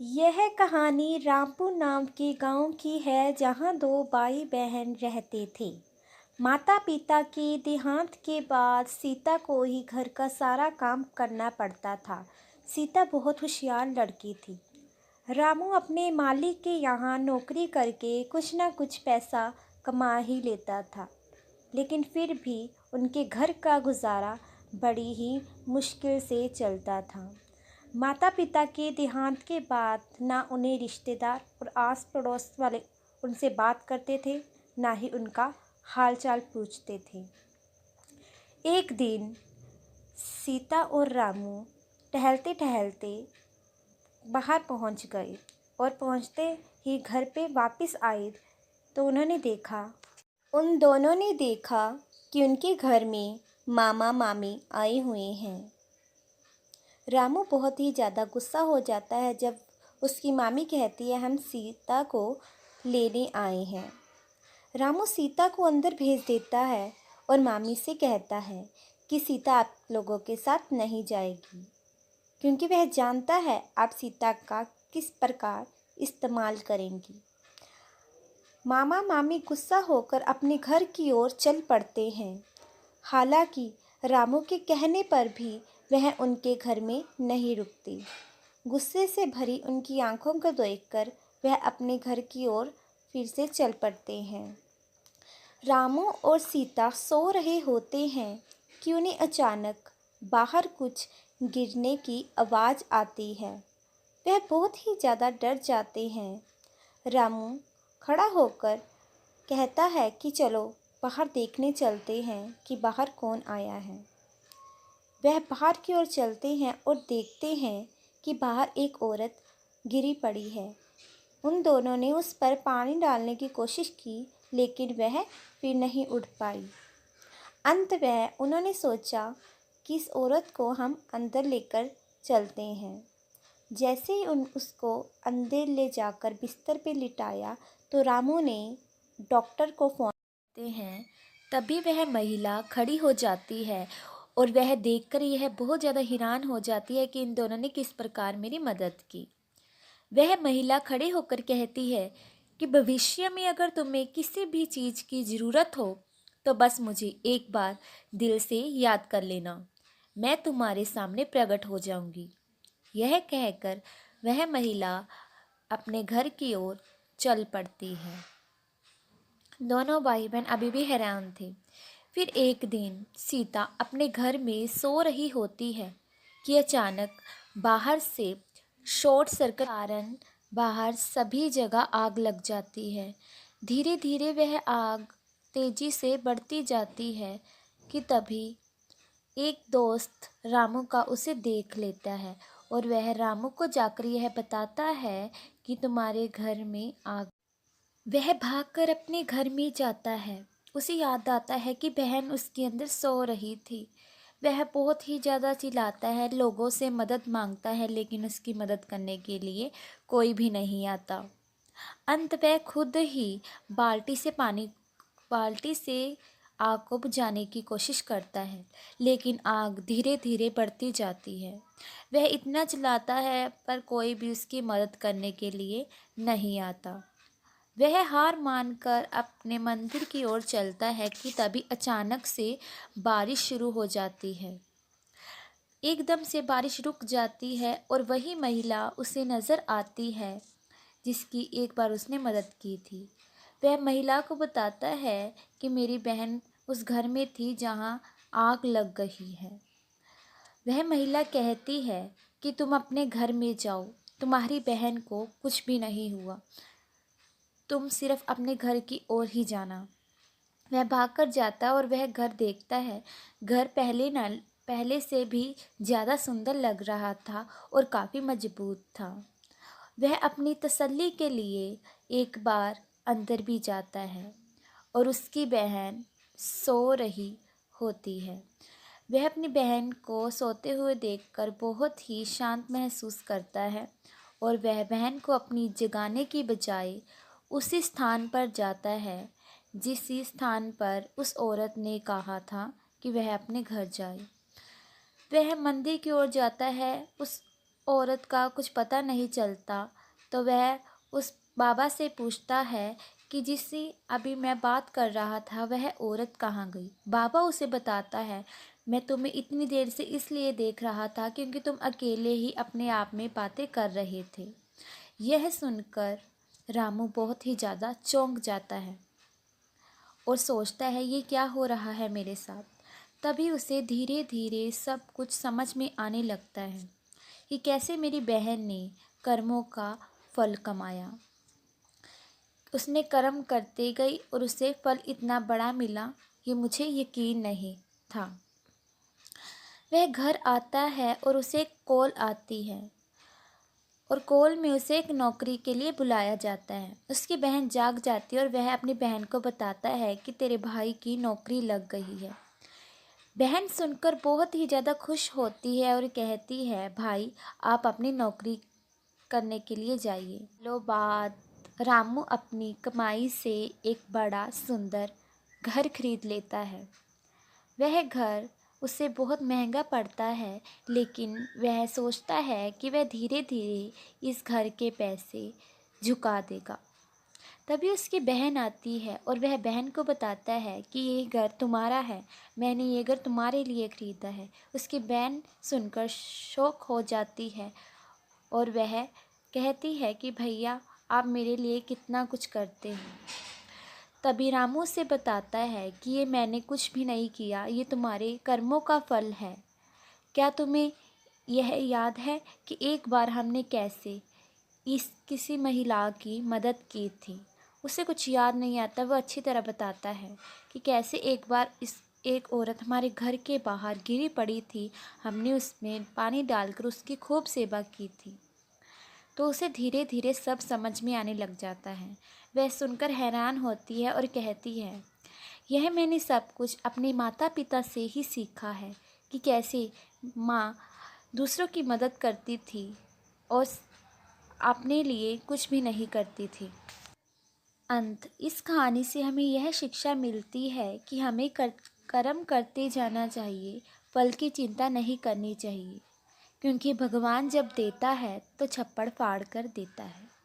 यह कहानी रामपुर नाम के गांव की है जहां दो भाई बहन रहते थे। माता पिता के देहांत के बाद सीता को ही घर का सारा काम करना पड़ता था। सीता बहुत होशियार लड़की थी। रामू अपने मालिक के यहाँ नौकरी करके कुछ ना कुछ पैसा कमा ही लेता था, लेकिन फिर भी उनके घर का गुजारा बड़ी ही मुश्किल से चलता था। माता पिता के देहांत के बाद ना उन्हें रिश्तेदार और आस पड़ोस वाले उनसे बात करते थे, ना ही उनका हालचाल पूछते थे। एक दिन सीता और रामू टहलते टहलते बाहर पहुंच गए और पहुंचते ही घर पे वापस आए तो उन दोनों ने देखा कि उनके घर में मामा मामी आए हुए हैं। रामू बहुत ही ज़्यादा गुस्सा हो जाता है जब उसकी मामी कहती है हम सीता को लेने आए हैं। रामू सीता को अंदर भेज देता है और मामी से कहता है कि सीता आप लोगों के साथ नहीं जाएगी, क्योंकि वह जानता है आप सीता का किस प्रकार इस्तेमाल करेंगी। मामा मामी गुस्सा होकर अपने घर की ओर चल पड़ते हैं। हालांकि रामू के कहने पर भी वह उनके घर में नहीं रुकती। गुस्से से भरी उनकी आंखों को देखकर वह अपने घर की ओर फिर से चल पड़ते हैं। रामू और सीता सो रहे होते हैं कि उन्हें अचानक बाहर कुछ गिरने की आवाज़ आती है। वह बहुत ही ज़्यादा डर जाते हैं। रामू खड़ा होकर कहता है कि चलो बाहर देखने चलते हैं कि बाहर कौन आया है। वह बाहर की ओर चलते हैं और देखते हैं कि बाहर एक औरत गिरी पड़ी है। उन दोनों ने उस पर पानी डालने की कोशिश की, लेकिन वह फिर नहीं उठ पाई। अंत में उन्होंने सोचा कि इस औरत को हम अंदर लेकर चलते हैं। जैसे ही उसको अंदर ले जाकर बिस्तर पे लिटाया तो रामू ने डॉक्टर को फ़ोन करते हैं। तभी वह महिला खड़ी हो जाती है और वह देखकर यह बहुत ज़्यादा हैरान हो जाती है कि इन दोनों ने किस प्रकार मेरी मदद की। वह महिला खड़े होकर कहती है कि भविष्य में अगर तुम्हें किसी भी चीज़ की ज़रूरत हो तो बस मुझे एक बार दिल से याद कर लेना, मैं तुम्हारे सामने प्रकट हो जाऊंगी। यह कहकर वह महिला अपने घर की ओर चल पड़ती है। दोनों भाई बहन अभी भी हैरान थे। फिर एक दिन सीता अपने घर में सो रही होती है कि अचानक बाहर से शॉर्ट सर्किट के कारण बाहर सभी जगह आग लग जाती है। धीरे धीरे वह आग तेजी से बढ़ती जाती है कि तभी एक दोस्त रामू का उसे देख लेता है और वह रामू को जाकर यह बताता है कि तुम्हारे घर में आग। वह भागकर अपने घर में जाता है। उसे याद आता है कि बहन उसके अंदर सो रही थी। वह बहुत ही ज़्यादा चिल्लाता है, लोगों से मदद मांगता है, लेकिन उसकी मदद करने के लिए कोई भी नहीं आता। अंत वह खुद ही बाल्टी से आग को बुझाने की कोशिश करता है, लेकिन आग धीरे धीरे बढ़ती जाती है। वह इतना चिल्लाता है पर कोई भी उसकी मदद करने के लिए नहीं आता। वह हार मानकर अपने मंदिर की ओर चलता है कि तभी अचानक से बारिश शुरू हो जाती है। एकदम से बारिश रुक जाती है और वही महिला उसे नज़र आती है जिसकी एक बार उसने मदद की थी। वह महिला को बताता है कि मेरी बहन उस घर में थी जहाँ आग लग गई है। वह महिला कहती है कि तुम अपने घर में जाओ, तुम्हारी बहन को कुछ भी नहीं हुआ, तुम सिर्फ अपने घर की ओर ही जाना। वह भागकर जाता है और वह घर देखता है। घर पहले से भी ज़्यादा सुंदर लग रहा था और काफ़ी मजबूत था। वह अपनी तसल्ली के लिए एक बार अंदर भी जाता है और उसकी बहन सो रही होती है। वह अपनी बहन को सोते हुए देखकर बहुत ही शांत महसूस करता है और वह बहन को अपनी जगाने की बजाय उसी स्थान पर जाता है जिस स्थान पर उस औरत ने कहा था कि वह अपने घर जाए। वह मंदिर की ओर जाता है। उस औरत का कुछ पता नहीं चलता, तो वह उस बाबा से पूछता है कि जिससे अभी मैं बात कर रहा था वह औरत कहाँ गई। बाबा उसे बताता है, मैं तुम्हें इतनी देर से इसलिए देख रहा था क्योंकि तुम अकेले ही अपने आप में बातें कर रहे थे। यह सुनकर रामू बहुत ही ज़्यादा चौंक जाता है और सोचता है ये क्या हो रहा है मेरे साथ। तभी उसे धीरे धीरे सब कुछ समझ में आने लगता है कि कैसे मेरी बहन ने कर्मों का फल कमाया। उसने कर्म करते गई और उसे फल इतना बड़ा मिला, ये मुझे यकीन नहीं था। वह घर आता है और उसे एक कॉल आती है और कॉल में उसे एक नौकरी के लिए बुलाया जाता है। उसकी बहन जाग जाती है और वह अपनी बहन को बताता है कि तेरे भाई की नौकरी लग गई है। बहन सुनकर बहुत ही ज़्यादा खुश होती है और कहती है, भाई आप अपनी नौकरी करने के लिए जाइए। लो बाद रामू अपनी कमाई से एक बड़ा सुंदर घर खरीद लेता है। वह घर उसे बहुत महंगा पड़ता है, लेकिन वह सोचता है कि वह धीरे धीरे इस घर के पैसे झुका देगा। तभी उसकी बहन आती है और वह बहन को बताता है कि ये घर तुम्हारा है, मैंने ये घर तुम्हारे लिए खरीदा है। उसकी बहन सुनकर शौक हो जाती है और वह कहती है कि भैया आप मेरे लिए कितना कुछ करते हैं। तभी रामू से बताता है कि ये मैंने कुछ भी नहीं किया, ये तुम्हारे कर्मों का फल है। क्या तुम्हें यह याद है कि एक बार हमने कैसे इस किसी महिला की मदद की थी? उसे कुछ याद नहीं आता। वो अच्छी तरह बताता है कि कैसे एक बार एक औरत हमारे घर के बाहर गिरी पड़ी थी, हमने उसमें पानी डालकर उसकी खूब सेवा की थी। तो उसे धीरे धीरे सब समझ में आने लग जाता है। वह सुनकर हैरान होती है और कहती है, यह मैंने सब कुछ अपने माता पिता से ही सीखा है कि कैसे माँ दूसरों की मदद करती थी और अपने लिए कुछ भी नहीं करती थी। अंत इस कहानी से हमें यह शिक्षा मिलती है कि हमें कर्म करते जाना चाहिए, फल की चिंता नहीं करनी चाहिए, क्योंकि भगवान जब देता है तो छप्पड़ फाड़ कर देता है।